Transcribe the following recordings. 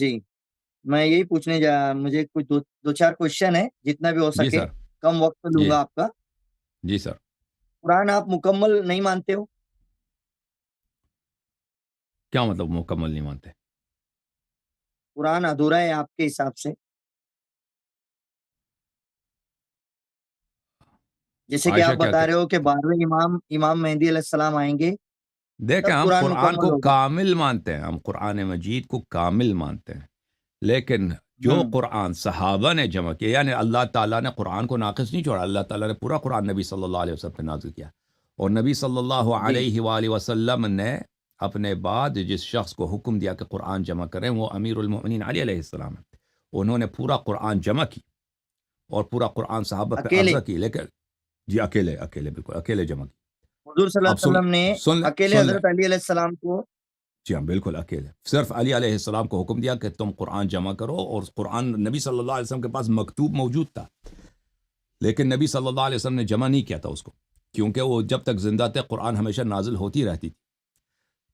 جی میں یہی پوچھنے مجھے کچھ دو چار کوشچن ہے، جتنا بھی ہو جی سکے، سر. کم وقت لوں جی گا آپ کا۔ جی سر. قرآن آپ مکمل نہیں مانتے ہو؟ کیا مطلب مکمل نہیں مانتے؟ قرآن ادھورا ہے آپ کے حساب سے؟ جیسے کہ عائشہ آپ کیا بتا رہے ہو کہ 12ویں امام مہدی علیہ السلام آئیں گے، دیکھیں، تب ہم قرآن قرآن مکمل کو ہوگا۔ کامل مانتے ہیں، ہم قرآن مجید کو کامل مانتے ہیں، لیکن جو ہوں قرآن صحابہ نے جمع کیا، یعنی اللہ تعالیٰ نے قرآن کو ناقص نہیں چھوڑا، اللہ تعالیٰ نے پورا قرآن نبی صلی اللہ علیہ وسلم پہ نازل کیا، اور نبی صلی اللہ جی علیہ وآلہ وسلم نے اپنے بعد جس شخص کو حکم دیا کہ قرآن جمع کریں وہ امیر المؤمنین علی علیہ السلام ہے۔ انہوں نے پورا قرآن جمع کی اور پورا قرآن صحابہ پہ اکیلے عرضہ کی، لیکن جی اکیلے بالکل اکیلے جمع کی۔ حضور صلی اللہ اب علیہ وسلم نے سن لیں اکیلے سن لیں حضرت علی علیہ السلام کو؟ جی ہاں بالکل اکیلے، صرف علی علیہ السلام کو حکم دیا کہ تم قرآن جمع کرو، اور قرآن نبی صلی اللہ علیہ وسلم کے پاس مکتوب موجود تھا، لیکن نبی صلی اللہ علیہ وسلم نے جمع نہیں کیا تھا اس کو، کیونکہ وہ جب تک زندہ تھے قرآن ہمیشہ نازل ہوتی رہتی تھی،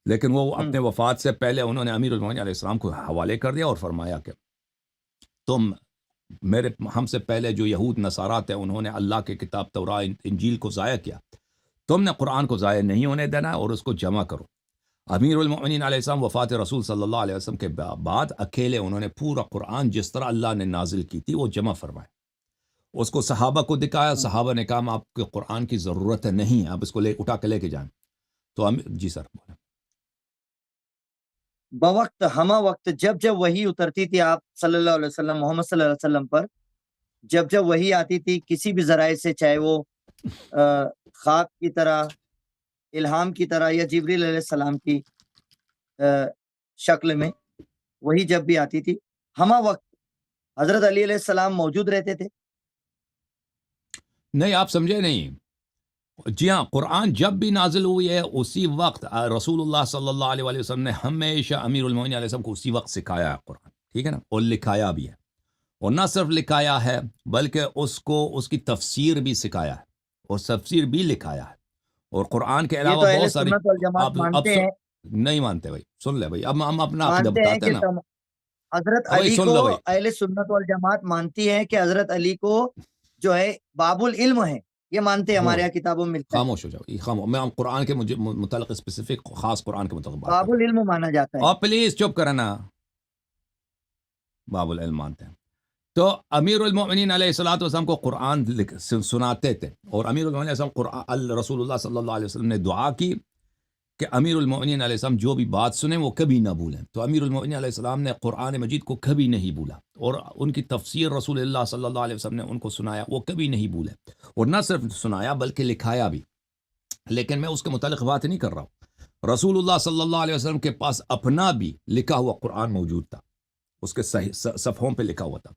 لیکن وہ ہوں اپنے وفات سے پہلے انہوں نے امیر المومنین علیہ السلام کو حوالے کر دیا اور فرمایا کہ تم ہم سے پہلے جو یہود نصارہ تھے انہوں نے اللہ کے کتاب توراہ انجیل کو ضائع کیا، تم نے قرآن کو ضائع نہیں ہونے دینا اور اس کو جمع کرو۔ امیر المؤمنین علیہ السلام وفات رسول صلی اللہ علیہ وسلم کے بعد اکیلے انہوں نے پورا قرآن جس طرح اللہ نے نازل کی تھی وہ جمع فرمایا، اس کو صحابہ کو دکھایا، ہوں۔ صحابہ نے کہا آپ کے قرآن کی ضرورت نہیں، آپ اس کو اٹھا کے لے کے جائیں، تو جی سر بولیں۔ بوقت ہمہ وقت جب جب وہی اترتی تھی آپ صلی اللہ علیہ وسلم، محمد صلی اللہ علیہ وسلم پر، جب جب وہی آتی تھی کسی بھی ذرائع سے، چاہے وہ خواب کی طرح، الہام کی طرح، یا جبریل علیہ السلام کی شکل میں، وہی جب بھی آتی تھی، ہمہ وقت حضرت علی علیہ السلام موجود رہتے تھے؟ نہیں، آپ سمجھے نہیں، جی ہاں، قرآن جب بھی نازل ہوئی ہے اسی وقت رسول اللہ صلی اللہ علیہ وآلہ وسلم نے ہمیشہ امیر المومنین علیہ السلام کو اسی وقت سکھایا ہے قرآن، ٹھیک ہے نا، اور لکھایا بھی ہے، اور نہ صرف لکھایا ہے بلکہ اس کو اس کی تفسیر بھی سکھایا ہے اور تفسیر بھی لکھایا ہے، اور قرآن کے یہ علاوہ تو اہل بہت ساری سنت والجماعت اب مانتے ہیں، نہیں مانتے بھائی، سن لے بھائی، اب ہم اپنا عقیدہ بتاتے ہیں کہ نا، حضرت اب بھائی علی سن کو، لو بھائی، اہل سنت والجماعت مانتی ہے کہ حضرت علی کو جو ہے باب العلم ہے، یہ مانتے ہیں، ہو ہمارے بھائی یہاں کتابوں میں ملتا ہے، خاموش ہو جاؤ، یہ خاموش، میں قرآن کے متعلق اسپیسیفک خاص قرآن کے متعلق بات کر باب رہا العلم مانا جاتا ہے۔ ہوں، اور پلیز چپ کرنا، باب العلم مانتے ہیں، تو امیر المؤمنین علیہ الصلوۃ والسلام کو قرآن سناتے تھے، اور امیر المؤمنین علیہ السلام رسول اللہ صلی اللہ علیہ وسلم نے دعا کی کہ امیر المؤمنین علیہ السلام جو بھی بات سنیں وہ کبھی نہ بھولیں، تو امیر المؤمنین علیہ السلام نے قرآن مجید کو کبھی نہیں بھولا، اور ان کی تفسیر رسول اللہ صلی اللہ علیہ وسلم نے ان کو سنایا، وہ کبھی نہیں بھولے، اور نہ صرف سنایا بلکہ لکھایا بھی، لیکن میں اس کے متعلق بات نہیں کر رہا ہوں، رسول اللہ صلی اللہ علیہ وسلم کے پاس اپنا بھی لکھا ہوا قرآن موجود تھا، اس کے صفحوں پہ لکھا ہوا تھا،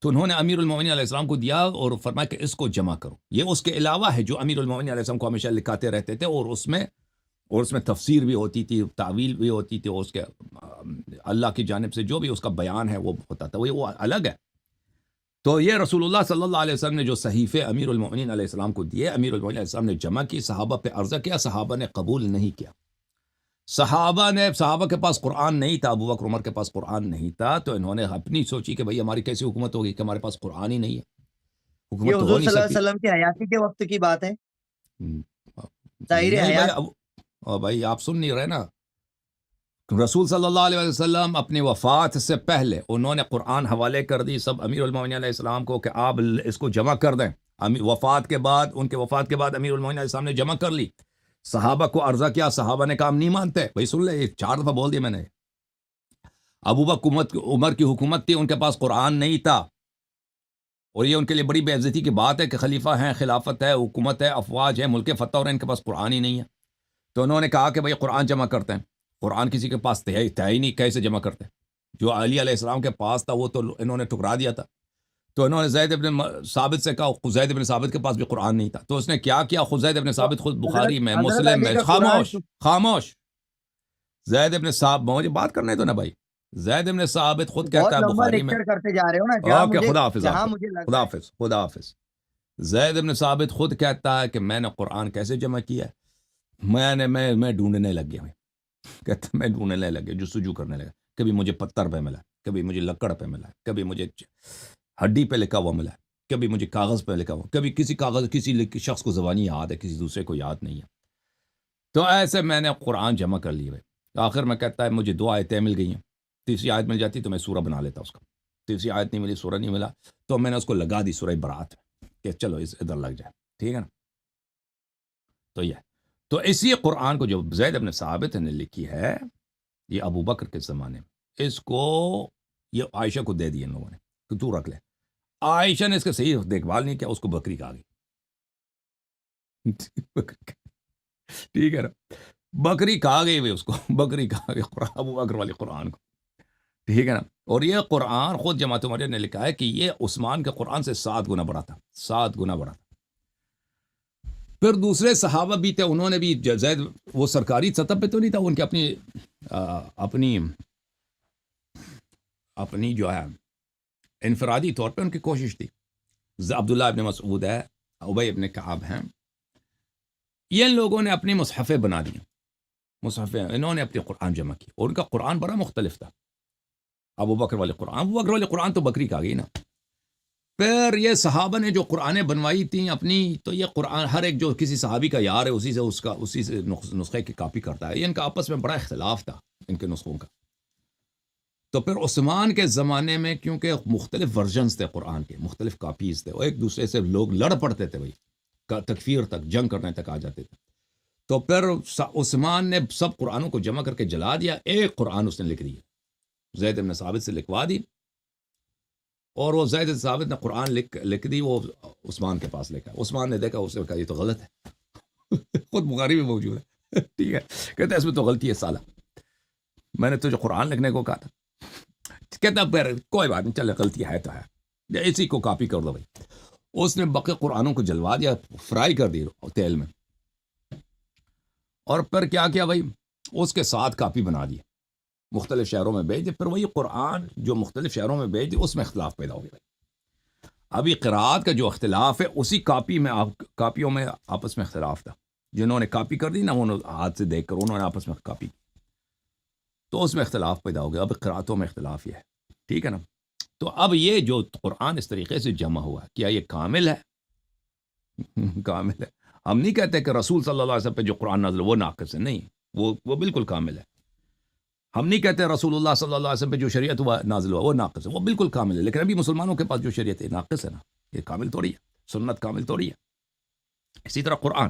تو انہوں نے امیر المؤمنین علیہ السلام کو دیا اور فرمایا کہ اس کو جمع کرو، یہ اس کے علاوہ ہے جو امیر المؤمنین علیہ السلام کو ہمیشہ لکھاتے رہتے تھے، اور اس میں تفسیر بھی ہوتی تھی، تعویل بھی ہوتی تھی، اور اس کے اللہ کی جانب سے جو بھی اس کا بیان ہے وہ ہوتا تھا، وہ الگ ہے، تو یہ رسول اللہ صلی اللہ علیہ وسلم نے جو صحیفے امیر المؤمنین علیہ السلام کو دیے، امیر المؤمنین علیہ السلام نے جمع کی، صحابہ پہ عرضہ کیا، صحابہ نے قبول نہیں کیا، صحابہ کے پاس قرآن نہیں تھا، ابو بکر عمر کے پاس قرآن نہیں تھا، تو انہوں نے اپنی سوچی کہ بھئی ہماری کیسی حکومت ہوگی کہ ہمارے پاس قرآن ہی نہیں ہے، یہ حکومت تو ہو حضور نہیں صلی اللہ سکتی۔ علیہ وسلم کی حیاتی کے وقت کی بات ہے، ظاہر نہیں بھائی، حیات۔ بھائی آپ سن نہیں رہے نا، رسول صلی اللہ علیہ وسلم اپنی وفات سے پہلے انہوں نے قرآن حوالے کر دی سب امیر المؤمنین علیہ السلام کو کہ آپ اس کو جمع کر دیں، ان کے وفات کے بعد امیر المؤمنین علیہ السلام نے جمع کر لی، صحابہ کو عرضہ کیا، صحابہ نے کہا ہم نہیں مانتے، بھائی سن لے، 4 دفعہ بول دیا میں نے، ابو بکر عمر کی حکومت تھی، ان کے پاس قرآن نہیں تھا، اور یہ ان کے لیے بڑی بے عزتی کی بات ہے کہ خلیفہ ہیں، خلافت ہے، حکومت ہے، افواج ہے، ملک فتح ہو رہا ہے، ان کے پاس قرآن ہی نہیں ہے، تو انہوں نے کہا کہ بھئی قرآن جمع کرتے ہیں، قرآن کسی کے پاس تھا ہی نہیں، کیسے جمع کرتے ہیں، جو علی علیہ السلام کے پاس تھا وہ تو انہوں نے ٹھکرا دیا تھا، تو انہوں نے زید ابن ثابت سے کہا، زید ابن ثابت کے پاس بھی قرآن نہیں تھا، تو اس نے کیا زید ابن تو ثابت خود حضرت بخاری میں، حضرت مسلم علی میں، کا قرآن خاموش، زید ابن ثابت، مجھے بات کرنے دو نا بھائی، زید ابن ثابت خود کہتا بہت ہے لمبا بخاری میں، لیکچر کرتے جا رہے ہو نا، اوکے خدا حافظ، آپ جہاں کو مجھے لگ خدا رہا ہے۔ حافظ، خدا حافظ، زید ابن ثابت خود کہتا ہے کہ میں نے قرآن کیسے جمع کیا ہے، میں ڈھونڈنے لگ گیا، کہتا میں ڈھونڈنے لگے، جستجو کرنے لگا، کبھی مجھے پتھر پہ ملا، کبھی مجھے لکڑ پہ ملا ہے، کبھی مجھے ہڈی پہ لکھا ہوا ملا ہے، کبھی مجھے کاغذ پہ لکھا ہوا، کبھی کسی شخص کو زبانی یاد ہے، کسی دوسرے کو یاد نہیں ہے. تو ایسے میں نے قرآن جمع کر لیے ہوئے. آخر میں کہتا ہے مجھے 2 آیتیں مل گئی ہیں، تیسری آیت مل جاتی تو میں سورہ بنا لیتا اس کا. تیسری آیت نہیں ملی، سورہ نہیں ملا، تو میں نے اس کو لگا دی سورہ برات کہ چلو ادھر لگ جائے. ٹھیک ہے نا. تو یہ تو اسی قرآن کو جو زید بن ثابت نے لکھی ہے، یہ ابو بکر کے زمانے میں، اس کو یہ عائشہ کو دے دی ان لوگوں نے کہ تو رکھ لے. عائشہ نے اس کا صحیح دیکھ بھال نہیں کیا، اس کو بکری کھا گئی. ٹھیک ہے نا، بکری کھا گئی ہوئی اس کو، بکری کھا گئی قرآن، ابو بکر والے قرآن کو. ٹھیک ہے نا. اور یہ قرآن خود جماعت عمریہ نے لکھا ہے کہ یہ عثمان کے قرآن سے 7 گنا بڑا تھا، 7 گنا بڑا تھا. پھر دوسرے صحابہ بھی تھے، انہوں نے بھی زید وہ سرکاری سطح پہ تو نہیں تھا، ان کی اپنی جو ہے انفرادی طور پہ ان کی کوشش تھی. عبداللہ ابن مسعود ہے، ابی ابن کعب ہیں، یہ لوگوں نے اپنی مصحفیں بنا دی، مصحفیں انہوں نے اپنی قرآن جمع کی، اور ان کا قرآن بڑا مختلف تھا. ابو بکر والے قرآن تو بکری کھا گئی نا. پھر یہ صحابہ نے جو قرآنیں بنوائی تھیں اپنی، تو یہ قرآن ہر ایک جو کسی صحابی کا یار ہے اسی سے نسخے کی کاپی کرتا ہے. یہ ان کا آپس میں بڑا اختلاف تھا ان کے نسخوں کا. تو پھر عثمان کے زمانے میں کیونکہ مختلف ورژنز تھے قرآن کے، مختلف کاپیز تھے، اور ایک دوسرے سے لوگ لڑ پڑتے تھے، بھائی تکفیر تک، جنگ کرنے تک آ جاتے تھے. تو پھر عثمان نے سب قرآنوں کو جمع کر کے جلا دیا، ایک قرآن اس نے لکھ دیا، زید بن ثابت سے لکھوا دی. اور وہ زید بن ثابت نے قرآن لکھ دی، وہ عثمان کے پاس لکھا. عثمان نے دیکھا، اس نے کہا یہ تو غلط ہے. خود بخاری میں موجود ہے. ٹھیک ہے، کہتا ہے اس میں تو غلطی ہے سالہ، میں نے تجھے قرآن لکھنے کو کہا تھا. کہتا پھر کوئی بات نہیں، چلے غلطی ہے تو ہے، اسی کو کاپی کر دو بھائی. اس نے باقی قرآنوں کو جلوا دیا، فرائی کر دی تیل میں، اور پھر کیا بھائی، اس کے 7 کاپی بنا دی، مختلف شہروں میں بھیج دی. پھر وہی قرآن جو مختلف شہروں میں بھیج دی، اس میں اختلاف پیدا ہو گیا بھائی. ابھی قرات کا جو اختلاف ہے، اسی کاپیوں میں آپس میں اختلاف تھا. جنہوں نے کاپی کر دی نا، انہوں نے ہاتھ سے دیکھ کر انہوں نے آپس میں کاپی کی، تو اس میں اختلاف پیدا ہو گیا. اب قراتوں میں اختلاف یہ ہے. ٹھیک ہے نا. تو اب یہ جو قرآن اس طریقے سے جمع ہوا، کیا یہ کامل ہے؟ کامل ہے. ہم نہیں کہتے کہ رسول صلی اللہ علیہ وسلم پہ جو قرآن نازل وہ ناقص ہے، نہیں، وہ بالکل کامل ہے. ہم نہیں کہتے رسول اللہ صلی اللہ علیہ وسلم پہ جو شریعت ہوا نازل ہوا وہ ناقص ہے، وہ بالکل کامل ہے. لیکن ابھی مسلمانوں کے پاس جو شریعت ہے ناقص ہے نا، یہ کامل تھوڑی ہے. سنت کامل تھوڑی ہے. اسی طرح قرآن